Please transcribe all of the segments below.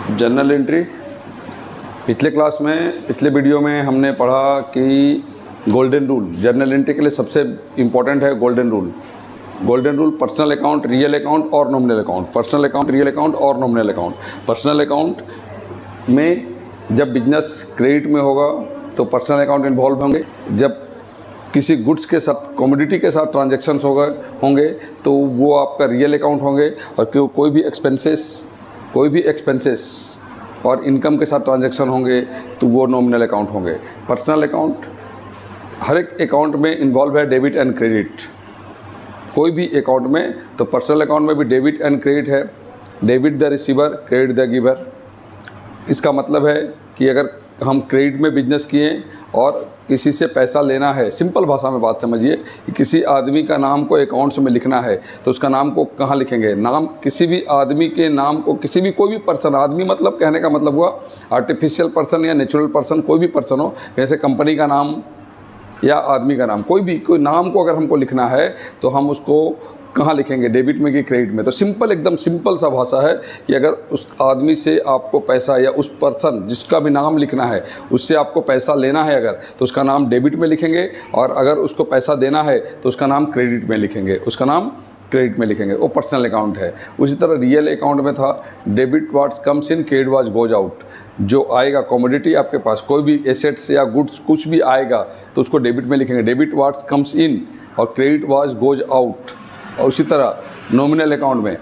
Journal entry. पिछले class में, पिछले वीडियो में हमने पढ़ा कि गोल्डन रूल जर्नल एंट्री के लिए सबसे इम्पोर्टेंट है golden rule. Golden rule personal account, real account और nominal account. Personal account, real account और नॉमिनल अकाउंट। पर्सनल अकाउंट में जब बिजनेस क्रेडिट में होगा तो पर्सनल अकाउंट इन्वॉल्व होंगे। जब किसी गुड्स के साथ, कमोडिटी के साथ ट्रांजैक्शंस होंगे तो वो आपका रियल अकाउंट होंगे। और कोई भी एक्सपेंसेस और इनकम के साथ ट्रांजैक्शन होंगे तो वो नॉमिनल अकाउंट होंगे। पर्सनल अकाउंट हर एक अकाउंट में इन्वॉल्व है डेबिट एंड क्रेडिट। कोई भी अकाउंट में, तो पर्सनल अकाउंट में भी डेबिट एंड क्रेडिट है। Debit the receiver, credit the giver. इसका मतलब है कि अगर हम क्रेडिट में बिजनेस किए और किसी से पैसा लेना है, सिंपल भाषा में बात समझिए कि किसी आदमी का नाम को अकाउंट्स में लिखना है तो उसका नाम को कहाँ लिखेंगे? नाम, किसी भी आदमी के नाम को, कोई भी पर्सन, आदमी मतलब कहने का मतलब हुआ आर्टिफिशियल पर्सन या नेचुरल पर्सन, कोई भी पर्सन हो, जैसे कंपनी का नाम या आदमी का नाम, कोई नाम को अगर हमको लिखना है तो हम उसको कहाँ लिखेंगे? डेबिट में कि क्रेडिट में? तो सिंपल, एकदम सिंपल सा भाषा है कि अगर उस आदमी से आपको पैसा, या उस पर्सन जिसका भी नाम लिखना है उससे आपको पैसा लेना है अगर, तो उसका नाम डेबिट में लिखेंगे। और अगर उसको पैसा देना है तो उसका नाम क्रेडिट में लिखेंगे, उसका नाम क्रेडिट में लिखेंगे। वो पर्सनल अकाउंट है। उसी तरह रियल अकाउंट में था डेबिट व्हाट्स कम्स इन, क्रेडिट व्हाट्स गोज आउट। जो आएगा कमोडिटी आपके पास, कोई भी एसेट्स या गुड्स कुछ भी आएगा तो उसको डेबिट में लिखेंगे, डेबिट व्हाट्स कम्स इन, और क्रेडिट व्हाट्स गोज आउट। और उसी तरह नॉमिनल अकाउंट में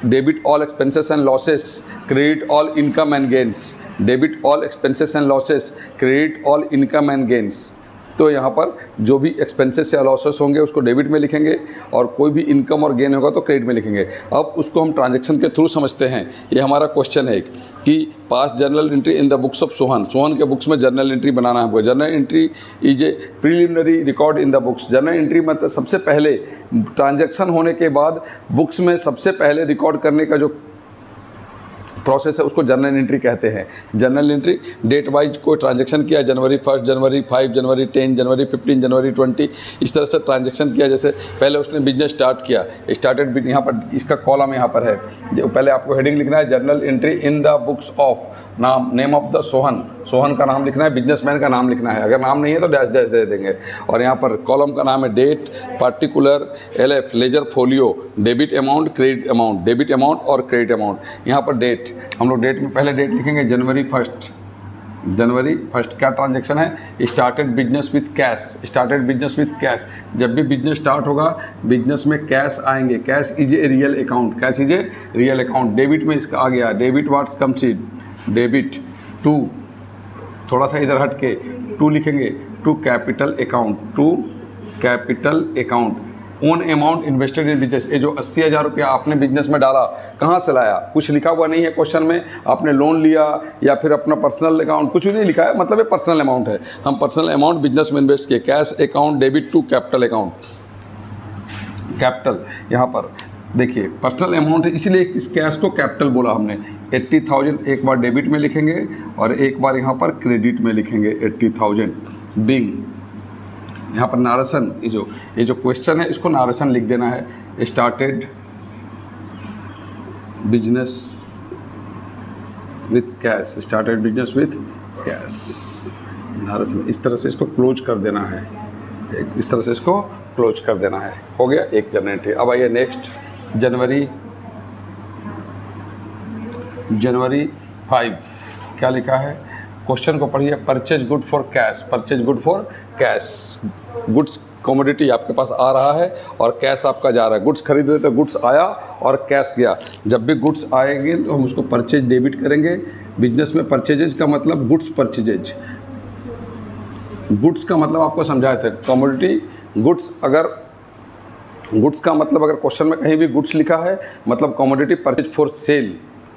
debit all expenses and losses, credit all income and gains. Debit all expenses and losses, credit all income and gains. तो यहाँ पर जो भी एक्सपेंसेस या लॉसेस होंगे उसको डेबिट में लिखेंगे, और कोई भी इनकम और गेन होगा तो क्रेडिट में लिखेंगे। अब उसको हम ट्रांजैक्शन के थ्रू समझते हैं। ये हमारा क्वेश्चन है कि पास journal entry in the books of Sohan. Sohan के बुक्स में जर्नल एंट्री बनाना है हमको। Journal entry is a preliminary record in the books. Journal entry मतलब सबसे पहले ट्रांजैक्शन होने के बाद बुक्स में सबसे पहले रिकॉर्ड करने का जो प्रोसेस है उसको जर्नल एंट्री कहते हैं। जर्नल एंट्री डेट वाइज कोई ट्रांजैक्शन किया, जनवरी 1, जनवरी 5, जनवरी 10, जनवरी 15, जनवरी 20, इस तरह से ट्रांजैक्शन किया। जैसे पहले उसने बिजनेस स्टार्ट किया, स्टार्टेड, यहाँ पर इसका कॉलम यहाँ पर है, जो पहले आपको हेडिंग लिखना है journal entry in the books of, नाम, name of the Sohan, Sohan का नाम लिखना है, बिजनेसमैन का नाम लिखना है। अगर नाम नहीं है तो डैश डैश दे देंगे। और यहाँ पर कॉलम का नाम है date, particular, LF, ledger folio, debit amount, credit amount, debit amount और क्रेडिट अमाउंट। यहाँ पर डेट, हम लोग डेट में पहले डेट लिखेंगे जनवरी 1। जनवरी 1 क्या ट्रांजैक्शन है? Started business with cash. Started business with cash. जब भी बिजनेस स्टार्ट होगा, बिजनेस में कैश आएंगे। Cash is a real account, cash is a real account. Debit में इसका आ गया, debit what's comes in, debit to, थोड़ा सा इधर हट के टू लिखेंगे, to capital account, to capital account. Own amount invested in business, ये जो 80,000 रुपया आपने बिजनेस में डाला, कहाँ से लाया? कुछ लिखा हुआ नहीं है क्वेश्चन में। आपने लोन लिया या फिर अपना पर्सनल अकाउंट, कुछ भी नहीं लिखा है, मतलब ये पर्सनल अमाउंट है। हम पर्सनल अमाउंट बिजनेस में इन्वेस्ट किए। Cash account, debit to capital account. Capital यहाँ पर देखिए पर्सनल अमाउंट है, इसीलिए इस कैश को कैपिटल बोला हमने। 80,000 एक बार डेबिट में लिखेंगे और एक बार यहाँ पर क्रेडिट में लिखेंगे 80,000। बिंग, यहाँ पर नारेशन, ये जो क्वेश्चन है इसको नारेशन लिख देना है। Started business with cash, started business with cash, narration. इस तरह से इसको क्लोज कर देना है, इस तरह से इसको क्लोज कर देना है। हो गया एक जर्नल एंट्री। अब आइए नेक्स्ट, जनवरी 5 क्या लिखा है? क्वेश्चन को पढ़िए। Purchase good for cash, purchase good for cash. Goods commodity आपके पास आ रहा है और कैश आपका जा रहा है। गुड्स खरीद रहे तो गुड्स आया और कैश गया। जब भी गुड्स आएंगे तो हम उसको परचेज डेबिट करेंगे। बिजनेस में परचेजेज का मतलब गुड्स परचेजेज। गुड्स का मतलब आपको समझाए थे, कमोडिटी गुड्स। अगर गुड्स का मतलब अगर क्वेश्चन में कहीं भी गुड्स लिखा है मतलब कमोडिटी परचेज फॉर सेल।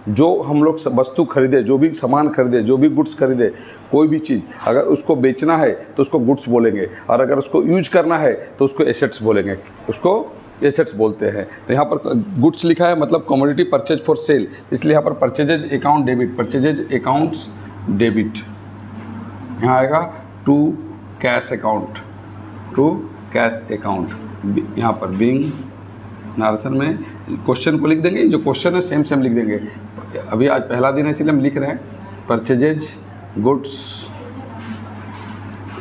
जो हम लोग वस्तु खरीदे, जो भी सामान खरीदे, जो भी गुड्स खरीदे, कोई भी चीज़ अगर उसको बेचना है तो उसको गुड्स बोलेंगे, और अगर उसको यूज करना है तो उसको एसेट्स बोलेंगे, उसको एसेट्स बोलते हैं। तो यहाँ पर गुड्स लिखा है मतलब कमोडिटी परचेज फॉर सेल, इसलिए यहाँ पर purchases account debit, purchases accounts debit. यहाँ आएगा to cash account, to cash account. यहाँ पर बिंग नारेशन में क्वेश्चन को लिख देंगे, जो क्वेश्चन है सेम लिख देंगे। अभी आज पहला दिन है इसलिए हम लिख रहे हैं purchases goods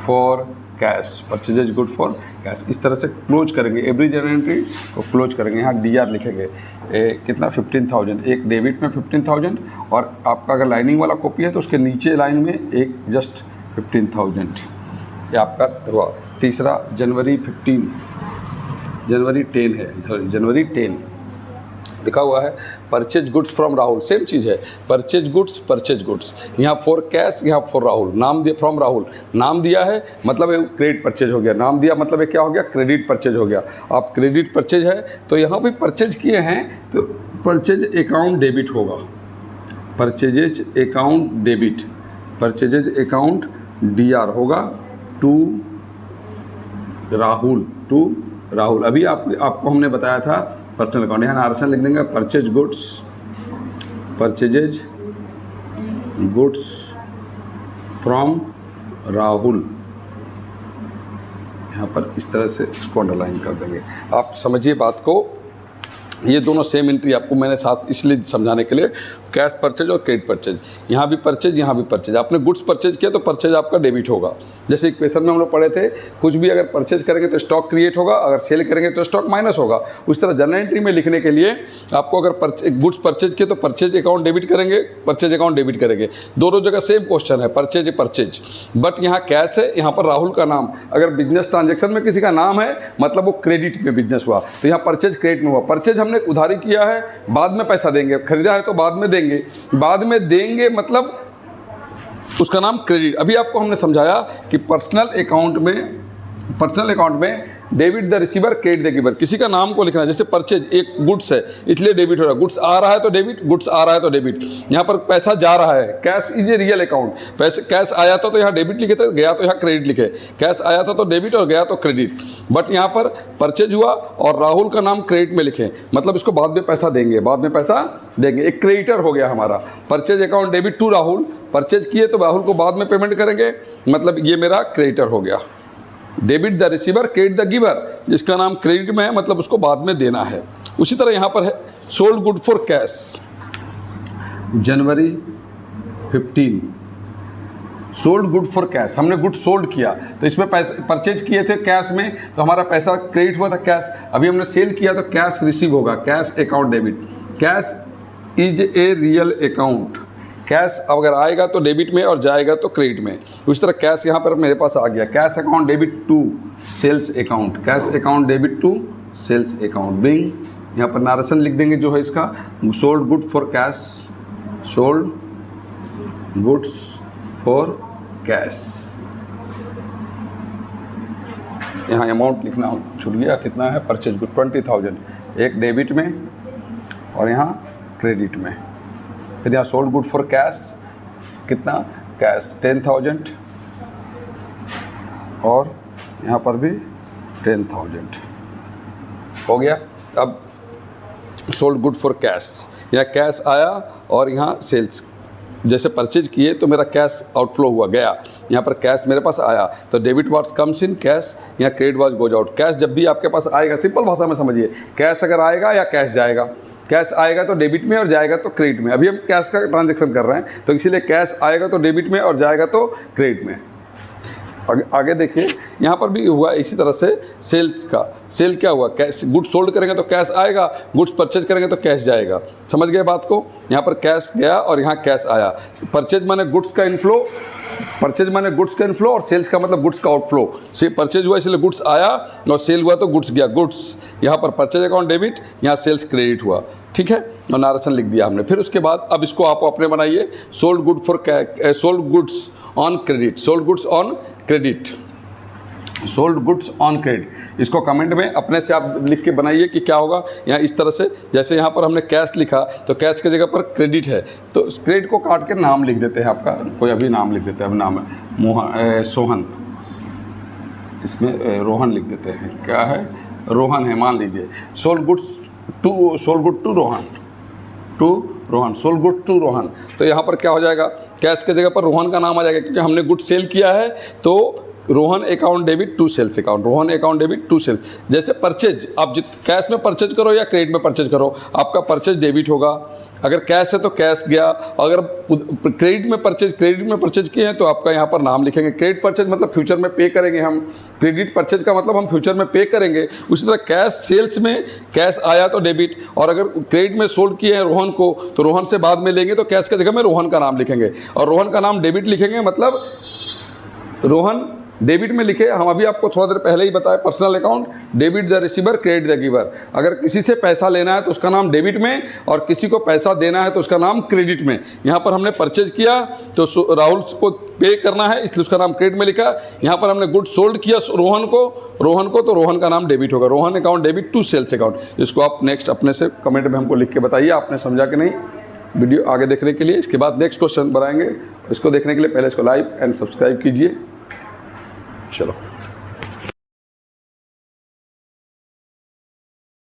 for cash, purchases good for cash. इस तरह से क्लोज करेंगे, एवरी जर्नल एंट्री को क्लोज करेंगे। यहाँ DR लिखेंगे कितना 15,000, एक डेबिट में 15,000 और आपका अगर लाइनिंग वाला कॉपी है तो उसके नीचे लाइन में एक जस्ट 15,000। ये आपका हुआ। तीसरा जनवरी 10 है, जनवरी 10 लिखा हुआ है purchase goods from Rahul, same चीज़ है परचेज गुड्स। यहाँ फॉर कैश, यहाँ फॉर राहुल, नाम दिया फ्रॉम राहुल, नाम दिया है मतलब क्रेडिट परचेज हो गया, नाम दिया मतलब क्या हो गया, क्रेडिट परचेज हो गया। आप क्रेडिट परचेज है तो यहाँ भी परचेज किए हैं तो परचेज अकाउंट डेबिट होगा, purchases account debit, purchases account DR होगा टू राहुल। अभी आपको हमने बताया था पर्सनल अकाउंट, यहाँ नारसन लिख देंगे परचेजेज गुड्स फ्रॉम राहुल। यहाँ पर इस तरह से इसको अंडरलाइन कर देंगे। आप समझिए बात को, ये दोनों सेम एंट्री आपको मैंने साथ इसलिए समझाने के लिए, कैश परचेज और क्रेडिट परचेज। यहाँ भी परचेज, यहाँ भी परचेज। आपने गुड्स परचेज किया तो परचेज आपका डेबिट होगा। जैसे इक्वेशन में हम लोग पढ़े थे, कुछ भी अगर परचेज करेंगे तो स्टॉक क्रिएट होगा, अगर सेल करेंगे तो स्टॉक माइनस होगा। उस तरह जर्नल एंट्री में लिखने के लिए आपको अगर गुड्स परचेज किए तो परचेज अकाउंट डेबिट करेंगे, परचेज अकाउंट डेबिट करेंगे। दोनों जगह सेम क्वेश्चन है, परचेज। बट यहाँ कैश है, यहाँ पर राहुल का नाम। अगर बिजनेस ट्रांजेक्शन में किसी का नाम है मतलब वो क्रेडिट में बिजनेस हुआ, तो यहाँ परचेज क्रेडिट में हुआ। परचेज हमने उधारी किया है, बाद में पैसा देंगे, खरीदा है तो बाद में देंगे मतलब उसका नाम क्रेडिट। अभी आपको हमने समझाया कि पर्सनल अकाउंट में debit the receiver, credit the giver. किसी का नाम को लिखना है, जैसे परचेज एक गुड्स है इसलिए डेबिट हो रहा है, गुड्स आ रहा है तो डेबिट, गुड्स आ रहा है तो डेबिट। यहाँ पर पैसा जा रहा है, cash is a real account. पैसे कैश आया था तो यहाँ डेबिट लिखे थे, गया तो यहाँ क्रेडिट लिखे। कैश आया था तो डेबिट और गया तो क्रेडिट। बट यहाँ पर परचेज हुआ और राहुल का नाम क्रेडिट में लिखे, मतलब इसको बाद में पैसा देंगे, एक क्रेडिटर हो गया हमारा। Purchase account debit to Rahul, purchase किए तो राहुल को बाद में पेमेंट करेंगे, मतलब ये मेरा क्रेडिटर हो गया। Debit the receiver, credit the giver, जिसका नाम क्रेडिट में है मतलब उसको बाद में देना है। उसी तरह यहाँ पर है sold good for cash, January 15 sold good for cash. हमने गुड सोल्ड किया तो इसमें पैसे परचेज किए थे कैश में तो हमारा पैसा क्रेडिट हुआ था कैश। अभी हमने सेल किया तो कैश रिसीव होगा, cash account debit. Cash is a real account, cash अगर आएगा तो डेबिट में और जाएगा तो क्रेडिट में। उस तरह कैश यहाँ पर मेरे पास आ गया, cash account debit to sales account, cash account debit to sales account. Being यहाँ पर नारेशन लिख देंगे जो है इसका, sold good for cash, sold goods for cash. यहाँ अमाउंट लिखना छूट गया, कितना है परचेज गुड 20,000, एक डेबिट में और यहाँ क्रेडिट में। फिर यहाँ सोल्ड गुड फॉर कैश कितना, कैश 10,000 और यहाँ पर भी 10,000 हो गया। अब सोल्ड गुड फॉर कैश, यहाँ कैश आया और यहाँ सेल्स, जैसे परचेज किए तो मेरा कैश आउटफ्लो हुआ गया, यहाँ पर कैश मेरे पास आया तो debit what's comes in cash, यहाँ credit what's goes out. Cash जब भी आपके पास आएगा, सिंपल भाषा में समझिए, कैश अगर आएगा या कैश जाएगा, कैश आएगा तो डेबिट में और जाएगा तो क्रेडिट में। अभी हम कैश का ट्रांजैक्शन कर रहे हैं तो इसीलिए कैश आएगा तो डेबिट में और जाएगा तो क्रेडिट में। आगे देखिए, यहाँ पर भी हुआ इसी तरह से सेल्स का। सेल क्या हुआ, कैश, गुड्स सोल्ड करेंगे तो कैश आएगा, गुड्स परचेज करेंगे तो कैश जाएगा। समझ गए बात को, यहाँ पर कैश गया और यहाँ कैश आया। परचेज माने गुड्स का इनफ्लो, परचेज माने गुड्स का इनफ्लो और सेल्स का मतलब गुड्स का आउटफ्लो। से परचेज हुआ इसलिए गुड्स आया और सेल हुआ तो गुड्स गया। गुड्स यहाँ पर परचेज अकाउंट डेबिट, यहाँ सेल्स क्रेडिट हुआ, ठीक है, और नारेशन लिख दिया हमने। फिर उसके बाद अब इसको आप अपने बनाइए, sold good for sold goods on credit, sold goods on credit, sold goods on credit. इसको कमेंट में अपने से आप लिख के बनाइए कि क्या होगा। यहाँ इस तरह से, जैसे यहाँ पर हमने कैश लिखा तो कैश की जगह पर क्रेडिट है तो क्रेडिट को काट के नाम लिख देते हैं आपका, कोई अभी नाम लिख देते हैं। अब नाम है सोहन, इसमें रोहन लिख देते हैं, क्या है, रोहन है मान लीजिए। Sold goods to, sold good to Rohan, to Rohan, sold good to Rohan. तो यहाँ पर क्या हो जाएगा, कैश की जगह पर रोहन का नाम आ जाएगा क्योंकि हमने गुड सेल किया है तो Rohan account debit to sales account, Rohan account debit to sales. जैसे परचेज, आप कैश में परचेज करो या क्रेडिट में परचेज करो, आपका परचेज डेबिट होगा। अगर कैश है तो कैश गया, अगर क्रेडिट में परचेज किए हैं तो आपका यहाँ पर नाम लिखेंगे। क्रेडिट परचेज मतलब फ्यूचर में पे करेंगे हम, क्रेडिट परचेज का मतलब हम फ्यूचर में पे करेंगे। उसी तरह कैश सेल्स में कैश आया तो डेबिट, और अगर क्रेडिट में सोल्ड किए हैं रोहन को तो रोहन से बाद में लेंगे तो कैश की जगह में रोहन का नाम लिखेंगे, और रोहन का नाम डेबिट लिखेंगे मतलब रोहन डेबिट में लिखे। हम अभी आपको थोड़ा देर पहले ही बताया, personal account debit the receiver credit the giver. अगर किसी से पैसा लेना है तो उसका नाम डेबिट में, और किसी को पैसा देना है तो उसका नाम क्रेडिट में। यहाँ पर हमने परचेज किया तो राहुल को पे करना है इसलिए उसका नाम क्रेडिट में लिखा। यहाँ पर हमने गुड सोल्ड किया रोहन को तो रोहन का नाम डेबिट होगा, Rohan account debit to sales account. इसको आप नेक्स्ट अपने से कमेंट में हमको लिख के बताइए आपने समझा कि नहीं। वीडियो आगे देखने के लिए, इसके बाद नेक्स्ट क्वेश्चन बनाएंगे, इसको देखने के लिए पहले इसको लाइक एंड सब्सक्राइब कीजिए। चलो।